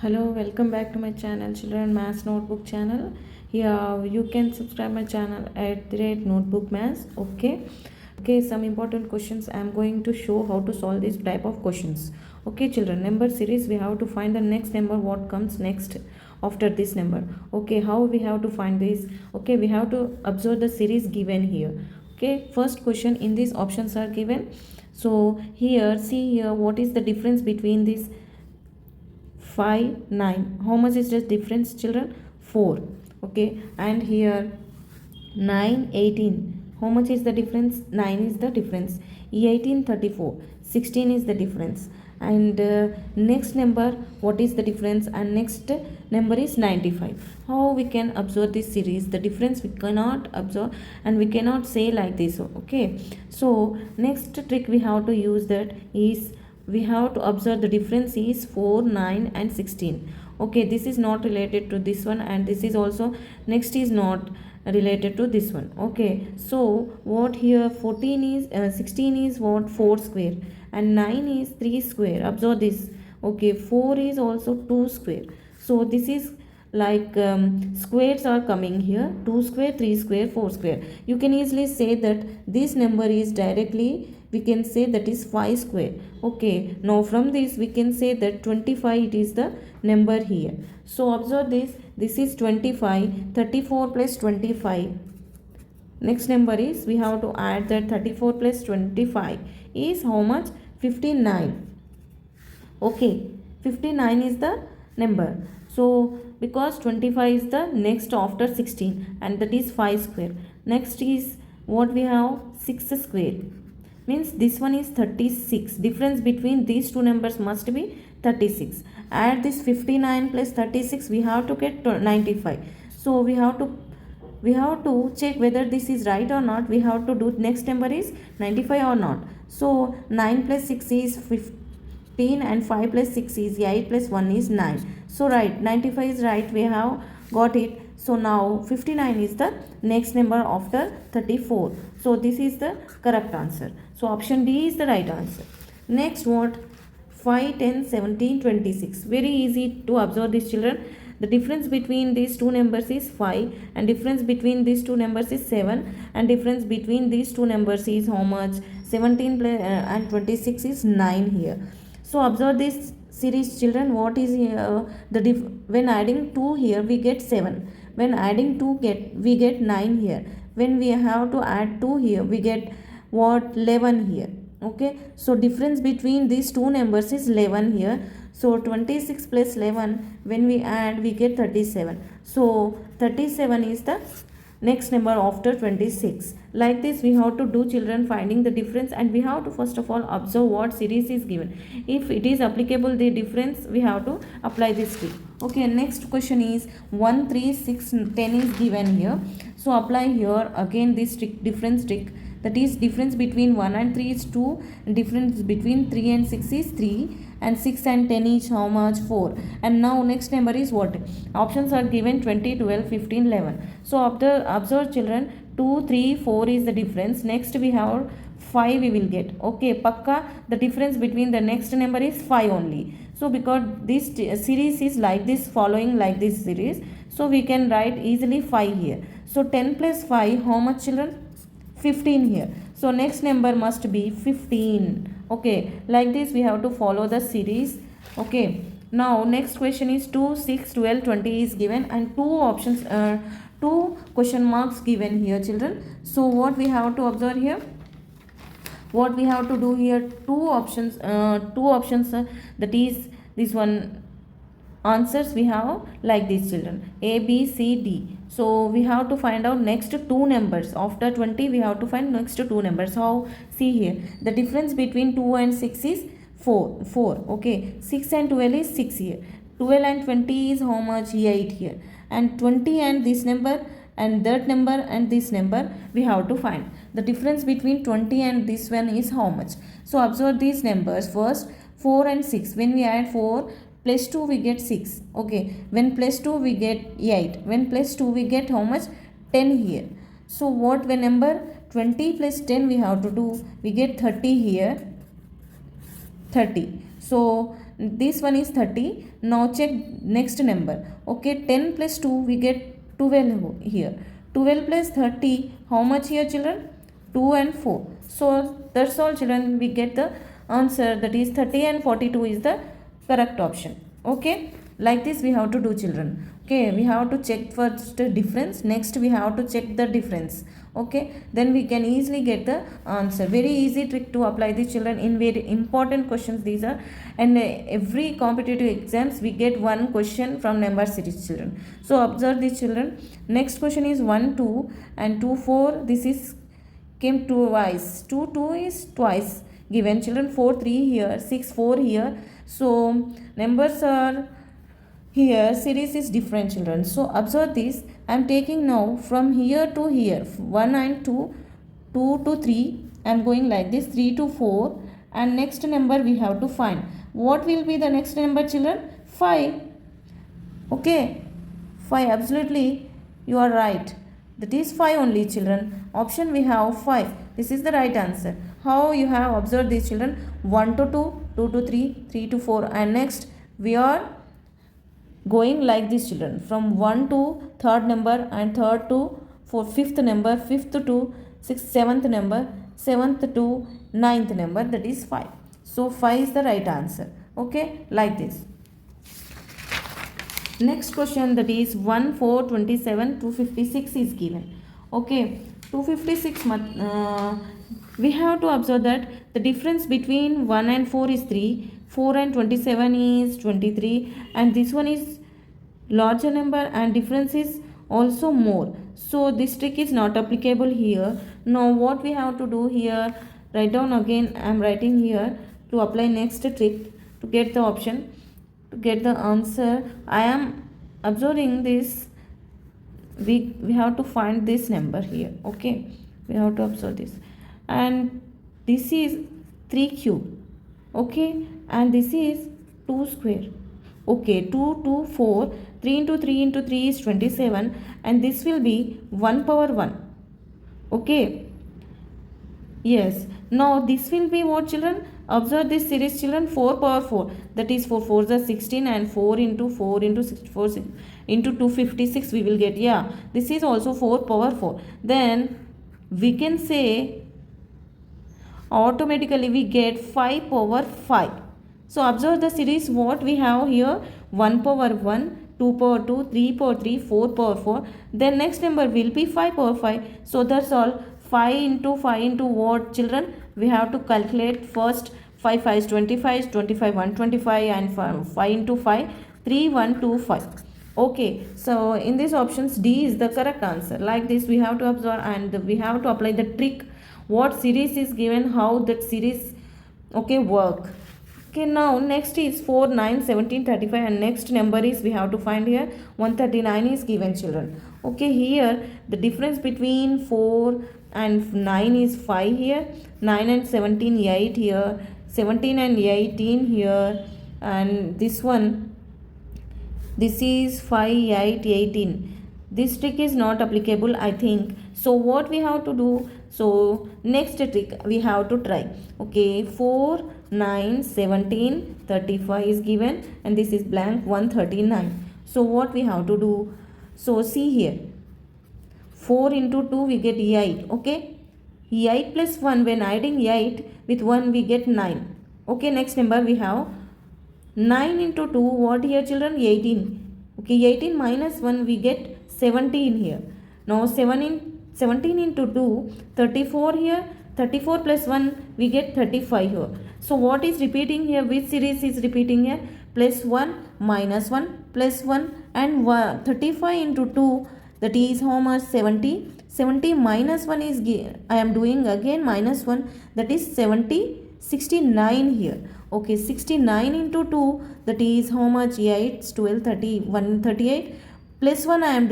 Hello, welcome back to my channel, Children Maths Notebook channel. Here you can subscribe my channel at the rate Notebook Maths. Okay, some important questions. I am going to show how to solve this type of questions. Okay, children, number series we have to find the next number, what comes next after this number. Okay, how we have to find this? Okay, we have to observe the series given here. Okay, first question, in these options are given. So here, see here, what is the difference between this 5 9? How much is the difference, children? 4. Okay, and here 9 18. How much is the difference? 9 is the difference. 18 34. 16 is the difference. And next number, what is the difference? And next number is 95. How we can observe this series? The difference we cannot observe and we cannot say like this. Okay, so next trick we have to use, that is, we have to observe the difference is 4 9 and 16. Okay, this is not related to this one, and this is also, next is not related to this one. Okay, so what here, 14 is 16 is what, 4 square, and 9 is 3 square. Observe this. Okay, 4 is also 2 square. So this is like squares are coming here, 2 square, 3 square, 4 square. You can easily say that this number is directly, we can say that is 5 square. Okay, now from this we can say that 25, it is the number here. So observe this is 25. 34 plus 25, next number is, we have to add that 34 plus 25 is how much? 59. Okay, 59 is the number. So because 25 is the next after 16, and that is 5 square. Next is what we have, 6 square, means this one is 36. Difference between these two numbers must be 36. Add this 59 plus 36, we have to get 95. So we have to check whether this is right or not. We have to do next number is 95 or not. So 9 plus 6 is 15, and 5 plus 6 is 8, plus 1 is 9. So right, 95 is right, we have got it. So now 59 is the next number after 34. So this is the correct answer. So option D is the right answer. Next, what? 5 10 17 26. Very easy to observe this, children. The difference between these two numbers is 5, and difference between these two numbers is 7, and difference between these two numbers is how much? 17 and 26 is 9 here. So observe this series, children. What is here? When adding 2 here we get 7. When adding 2 we get 9 here. When we have to add 2 here we get what? 11 here. Okay, so difference between these two numbers is 11 here. So 26 plus 11, when we add we get 37. So 37 is the next number after 26. Like this we have to do, children, finding the difference, and we have to first of all observe what series is given. If it is applicable, the difference, we have to apply this trick. Okay, next question is 1 3 6 10 is given here. So apply here again this trick, difference trick. That is, difference between 1 and 3 is 2, and difference between 3 and 6 is 3, and 6 and 10 is how much? 4. And now next number is what? Options are given 20 12 15 11. So observe, children, 2 3 4 is the difference. Next we have 5 we will get. Okay, pakka, the difference between the next number is 5 only. So because this series is like this, following like this series, so we can write easily 5 here. So 10 plus 5, how much, children? 15 here. So next number must be 15. Okay, like this we have to follow the series. Okay, now next question is 2 6 12 20 is given, and two options, two question marks given here, children. So what we have to observe here, what we have to do here, two options, that is this one. Answers we have like this, children, A B C D. So we have to find out next two numbers after 20. We have to find next two numbers. How? See here, the difference between 2 and 6 is 4. Okay, 6 and 12 is 6 here. 12 and 20 is how much? 8 here. And 20 and this number and that number and this number, we have to find the difference between 20 and this one is how much. So observe these numbers first. 4 and 6, when we add 4 plus 2 we get 6. Okay, when plus 2 we get 8. When plus 2 we get how much? 10 here. So what, when number 20 plus 10 we have to do, we get 30 here. 30. So this one is 30. Now check next number. Okay, 10 plus 2 we get 12 here. 12 plus 30, how much here children? 2 and 4. So that's all children, we get the answer, that is 30 and 42 is the correct option. Okay, like this we have to do children. Okay, we have to check first difference, next we have to check the difference. Okay, then we can easily get the answer. Very easy trick to apply the children in very important questions these are, and every competitive exams we get one question from number series children. So observe these children. Next question is 1 2 and 2 4. This is came twice. 2 2 is twice given children. 4 3 here, 6 4 here. So numbers are here, series is different children. So observe this. I am taking now from here to here, 1 and 2, 2 to 3. I am going like this, 3 to 4, and next number we have to find. What will be the next number children? 5. Okay, 5, absolutely you are right. That is 5 only children. Option we have 5. This is the right answer. How you have observed these children? 1 to 2, 2 to 3, 3 to 4, and next we are going like this children, from 1 to third number, and third to fifth number, fifth to sixth, seventh number, seventh to ninth number, that is 5. So 5 is the right answer. Okay, like this. Next question, that is 1 4 27 256 is given. Okay, 256 we have to observe that the difference between 1 and 4 is 3, 4 and 27 is 23, and this one is larger number and difference is also more. So this trick is not applicable here. Now what we have to do here, write down again. I am writing here to apply next trick to get the option, to get the answer. I am observing this. We have to find this number here. Okay, we have to observe this, and this is 3 cube. Okay, and this is 2 square. Okay, 2 2 4, 3 into 3 into 3 is 27, and this will be 1 power 1. Okay, yes. Now this will be what children? Observe this series children, 4 power 4, that is 4 4 is 16, and 4 into 4 into 64 into 256 we will get. Yeah, this is also 4 power 4. Then we can say automatically we get 5 power 5. So observe the series what we have here, 1 power 1, 2 power 2, 3 power 3, 4 power 4. Then next number will be 5 power 5. So that's all. 5 into what children? We have to calculate first. 5 5 is 25, 25 125, and 5 into 5, 3 1 2 5. Okay, so in these options D is the correct answer. Like this we have to observe, and we have to apply the trick. What series is given, how that series work. Okay, now next is 4 9 17 35, and next number is we have to find here 139 is given children. Okay, here the difference between 4 and 9 is 5 here, 9 and 17 8 here, 17 and 18 here, and this one, this is 5 8 18. This trick is not applicable, I think. So what we have to do? So next trick we have to try. Okay, 4 9 17 35 is given, and this is blank 139. So what we have to do? So see here, 4 into 2 we get 8. Okay, 8 plus 1, when adding 8 with 1 we get 9. Okay, next number we have 9 into 2, what here children? 18. Okay, 18 minus 1 we get 17 here. Now 17 into 2, 34 here, 34 plus 1 we get 35 here. So what is repeating here? Which series is repeating here? Plus 1, minus 1, plus 1, and 35 into 2, that is how much? 70. 70 minus 1 is, I am doing again minus 1, that is 70, 69 here. Okay, 69 into 2, that is how much? 8, 12, 30, 138, plus 1 I am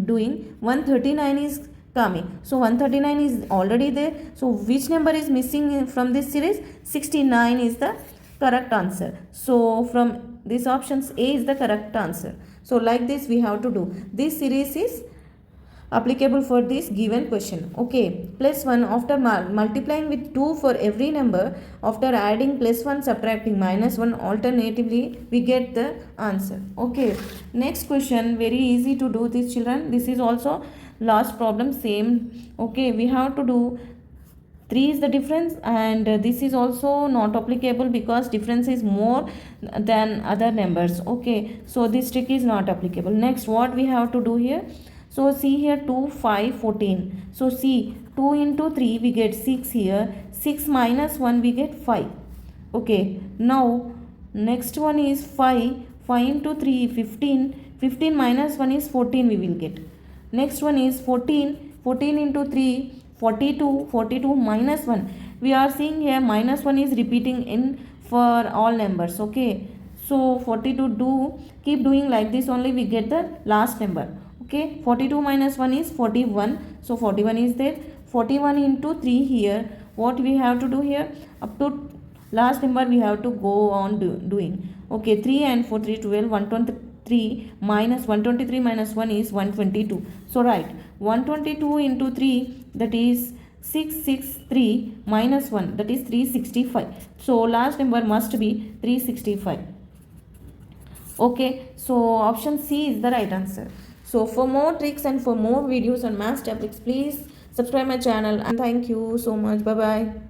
doing, 139 is coming. So 139 is already there. So which number is missing from this series? 69 is the correct answer. So from these options, A is the correct answer. So like this we have to do. This series is applicable for this given question. Okay, plus 1 after multiplying with 2 for every number, after adding plus 1 subtracting minus 1, alternatively we get the answer. Okay, next question, very easy to do this children. This is also last problem, same. Okay, we have to do 3 is the difference, and this is also not applicable because difference is more than other numbers. Okay, so this trick is not applicable. Next, what we have to do here, so see here 2 5 14. So see, 2 into 3 we get 6 here, 6 minus 1 we get 5. Okay, now next one is 5 5 into 3 15, 15 minus 1 is 14 we will get. Next one is 14, 14 into 3 42, 42 minus 1. We are seeing here minus 1 is repeating in for all numbers. Okay, so 42, do keep doing like this only, we get the last number. Okay, 42 minus 1 is 41, so 41 is there. 41 into 3 here, what we have to do here, up to last number we have to go on doing. Okay, 3 and 4 3 12, 123 minus 123 minus 1 is 122. So right, 122 into 3, that is 663 minus 1, that is 365. So last number must be 365. Okay, so option C is the right answer. So for more tricks and for more videos on math topics, please subscribe my channel, and thank you so much. Bye bye.